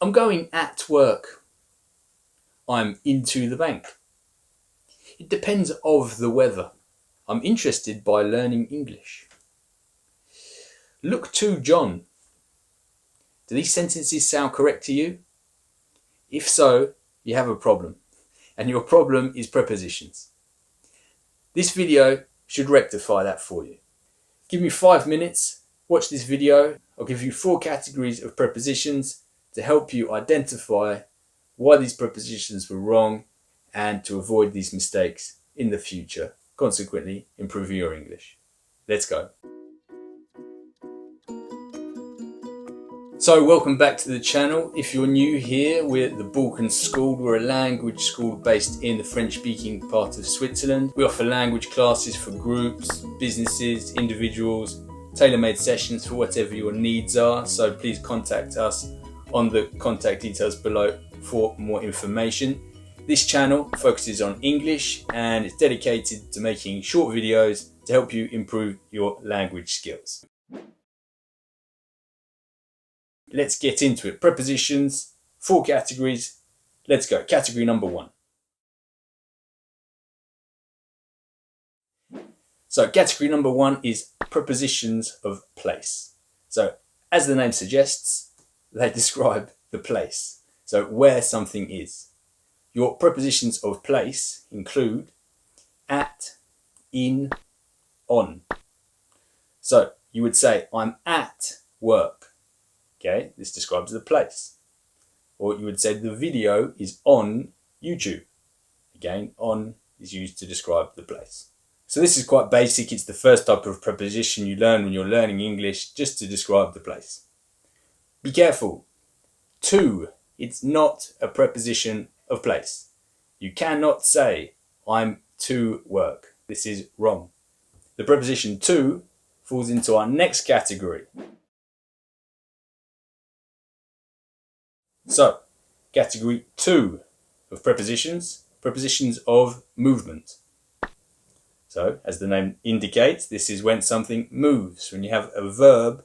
I'm going at work. I'm into the bank. It depends of the weather. I'm interested by learning English. Look to John. Do these sentences sound correct to you? If so, you have a problem. And your problem is prepositions. This video should rectify that for you. Give me 5 minutes, watch this video. I'll give you 4 categories of prepositions to help you identify why these prepositions were wrong and to avoid these mistakes in the future, consequently improving your English. Let's go. So welcome back to the channel. If you're new here, we're the Balkan School. We're a language school based in the French-speaking part of Switzerland. We offer language classes for groups, businesses, individuals, tailor-made sessions for whatever your needs are. So please contact us on the contact details below for more information. This channel focuses on English and it's dedicated to making short videos to help you improve your language skills. Let's get into it. Prepositions, 4 categories. Let's go. Category number 1. So category number 1 is prepositions of place. So as the name suggests, they describe the place. So where something is. Your prepositions of place include at, in, on. So you would say, I'm at work. Okay, this describes the place. Or you would say the video is on YouTube. Again, on is used to describe the place. So this is quite basic. It's the first type of preposition you learn when you're learning English, just to describe the place. Be careful. To, it's not a preposition of place. You cannot say, I'm to work. This is wrong. The preposition to falls into our next category. So, category 2 of prepositions, prepositions of movement. So, as the name indicates, this is when something moves, when you have a verb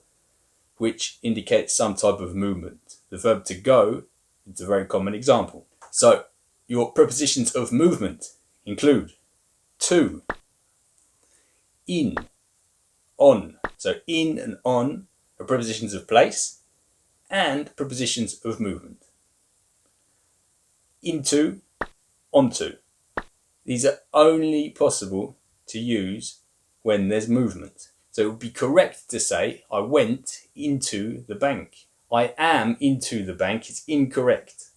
which indicates some type of movement. The verb to go is a very common example. So, your prepositions of movement include to, in, on. So, in and on are prepositions of place and prepositions of movement. Into, onto. These are only possible to use when there's movement. So it would be correct to say, I went into the bank. I am into the bank, it's incorrect.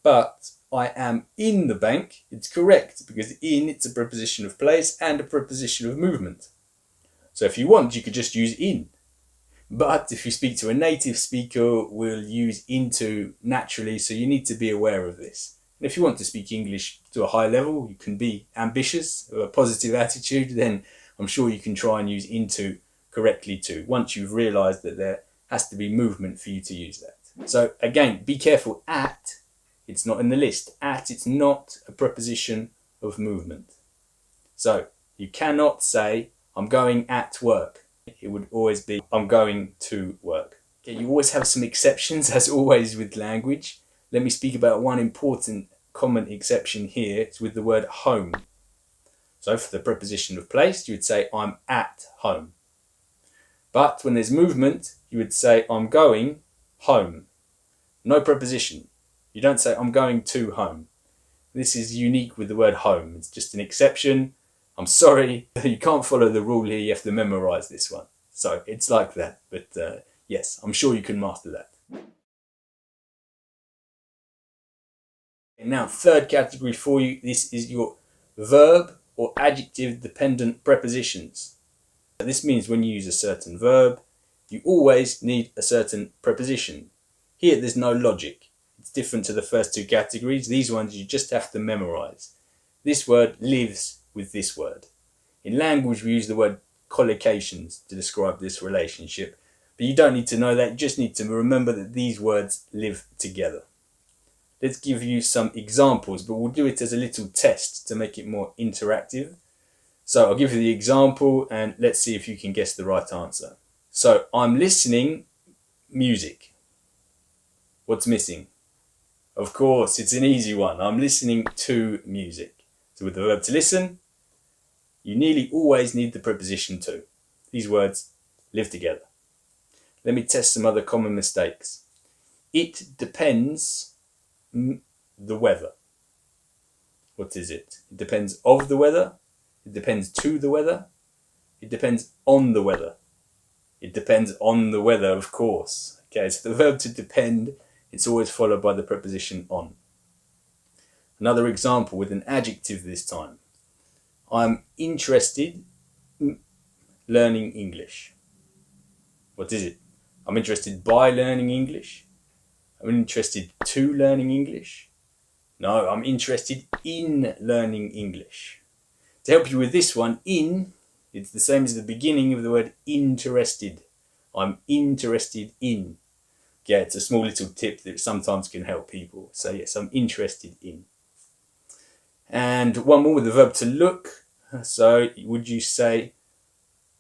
But I am in the bank, it's correct, because in, it's a preposition of place and a preposition of movement. So if you want, you could just use in. But if you speak to a native speaker, we'll use into naturally, so you need to be aware of this. And if you want to speak English to a high level, you can be ambitious, a positive attitude, then I'm sure you can try and use into correctly too, once you've realised that there has to be movement for you to use that. So again, be careful. At, it's not in the list. At, it's not a preposition of movement. So you cannot say, I'm going at work. It would always be, I'm going to work. Okay, you always have some exceptions, as always with language. Let me speak about one important common exception here. It's with the word home. So for the preposition of place, you would say, I'm at home. But when there's movement, you would say, I'm going home. No preposition. You don't say, I'm going to home. This is unique with the word home. It's just an exception. I'm sorry, you can't follow the rule here, you have to memorize this one. So it's like that, but yes, I'm sure you can master that. Now, third category for you, this is your verb or adjective dependent prepositions. This means when you use a certain verb, you always need a certain preposition. Here, there's no logic. It's different to the first 2 categories. These ones you just have to memorize. This word lives with this word. In language, we use the word collocations to describe this relationship, but you don't need to know that. You just need to remember that these words live together. Let's give you some examples, but we'll do it as a little test to make it more interactive. So I'll give you the example and let's see if you can guess the right answer. So I'm listening music. What's missing? Of course, it's an easy one. I'm listening to music. So with the verb to listen, you nearly always need the preposition to. These words live together. Let me test some other common mistakes. It depends the weather. What is it? It depends of the weather. It depends to the weather. It depends on the weather. It depends on the weather, of course. Okay, so the verb to depend, it's always followed by the preposition on. Another example with an adjective this time. I'm interested in learning English. What is it? I'm interested by learning English. I'm interested to learning English. No, I'm interested in learning English. To help you with this one, in, it's the same as the beginning of the word interested. I'm interested in. Yeah, it's a small little tip that sometimes can help people. So yes, I'm interested in. And one more with the verb to look. So would you say,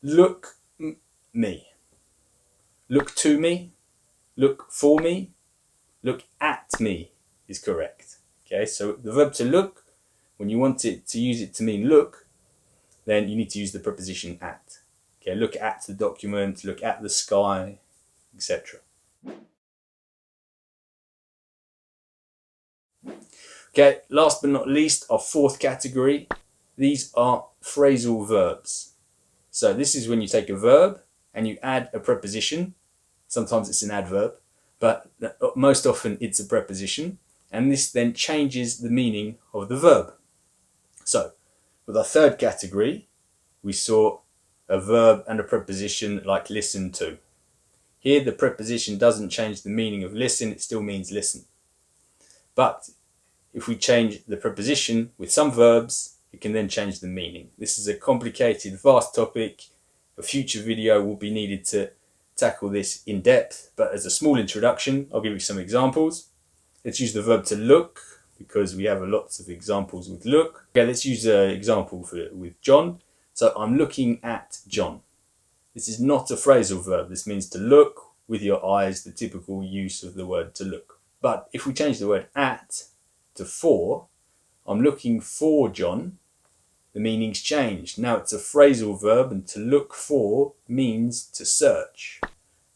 look me? Look to me? Look for me? Look at me is correct. Okay, so the verb to look, when you want it to use it to mean look, then you need to use the preposition at. Okay, look at the document, look at the sky, etc. Okay, last but not least, our fourth category. These are phrasal verbs. So this is when you take a verb and you add a preposition. Sometimes it's an adverb, but most often it's a preposition. And this then changes the meaning of the verb. So with our third category, we saw a verb and a preposition like listen to. Here the preposition doesn't change the meaning of listen, it still means listen. But if we change the preposition with some verbs, it can then change the meaning. This is a complicated, vast topic. A future video will be needed to tackle this in depth, but as a small introduction, I'll give you some examples. Let's use the verb to look, because we have lots of examples with look. Okay, let's use an example with John. So I'm looking at John. This is not a phrasal verb. This means to look with your eyes, the typical use of the word to look. But if we change the word at to for, I'm looking for John, the meaning's changed. Now it's a phrasal verb, and to look for means to search.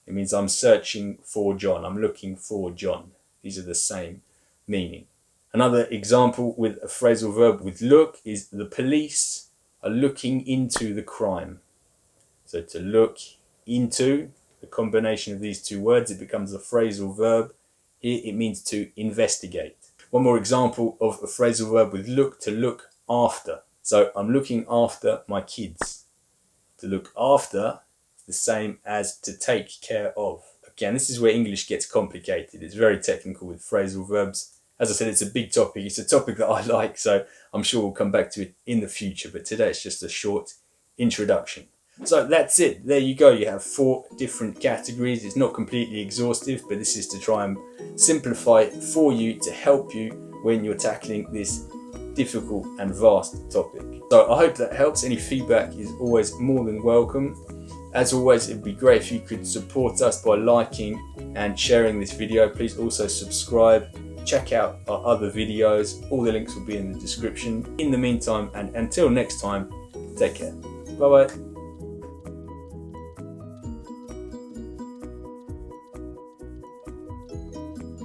It means I'm searching for John. I'm looking for John. These are the same meaning. Another example with a phrasal verb with look is the police are looking into the crime. So to look into, the combination of these two words, it becomes a phrasal verb. Here it means to investigate. One more example of a phrasal verb with look, to look after. So I'm looking after my kids. To look after is the same as to take care of. Again, this is where English gets complicated. It's very technical with phrasal verbs. As I said, it's a big topic. It's a topic that I like, so I'm sure we'll come back to it in the future. But today it's just a short introduction. So that's it. There you go. You have 4 different categories. It's not completely exhaustive, but this is to try and simplify it for you, to help you when you're tackling this difficult and vast topic. So I hope that helps. Any feedback is always more than welcome. As always, it'd be great if you could support us by liking and sharing this video. Please also subscribe. Check out our other videos. All the links will be in the description. In the meantime, and until next time, take care. Bye bye.